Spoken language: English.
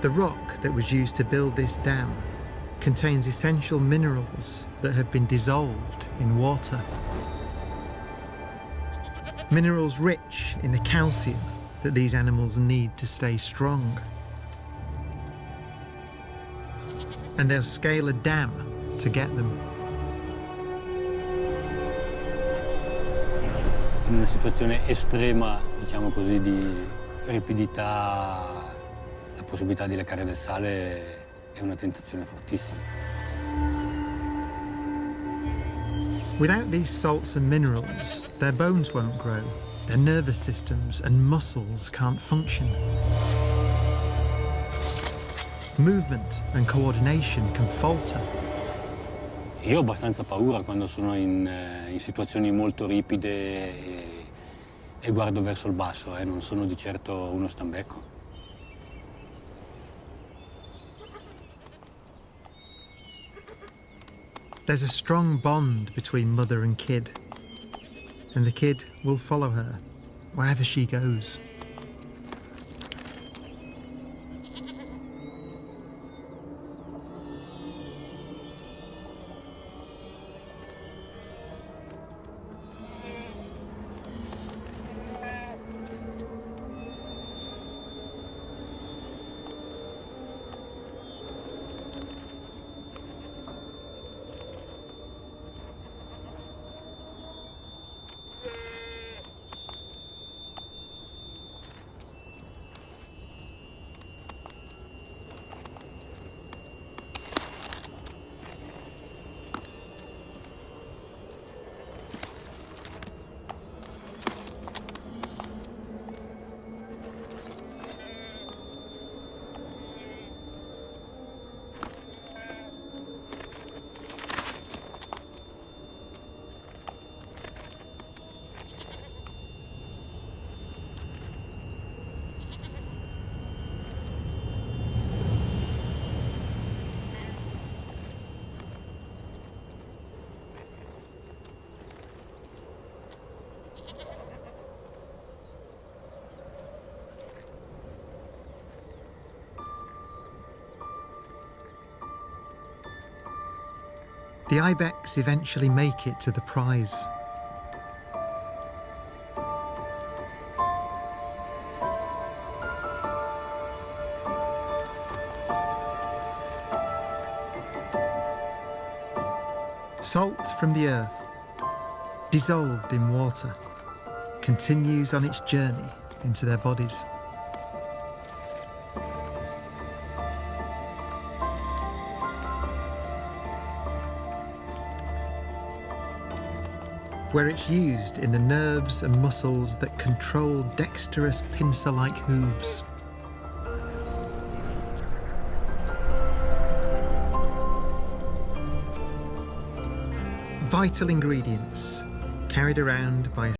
The rock that was used to build this dam contains essential minerals that have been dissolved in water. Minerals rich in the calcium that these animals need to stay strong. And they'll scale a dam to get them. In una situazione estrema, diciamo così, di ripidità, la possibilità di leccare del sale è una tentazione fortissima. Without these salts and minerals, their bones won't grow, their nervous systems and muscles can't function. Movement and coordination can falter. Io ho abbastanza paura quando sono in situazioni molto ripide e guardo verso il basso, non sono di certo uno stambecco. There's a strong bond between mother and kid, and the kid will follow her wherever she goes. The ibex eventually make it to the prize. Salt from the earth, dissolved in water, continues on its journey into their bodies. Where it's used in the nerves and muscles that control dexterous pincer-like hooves. Vital ingredients carried around by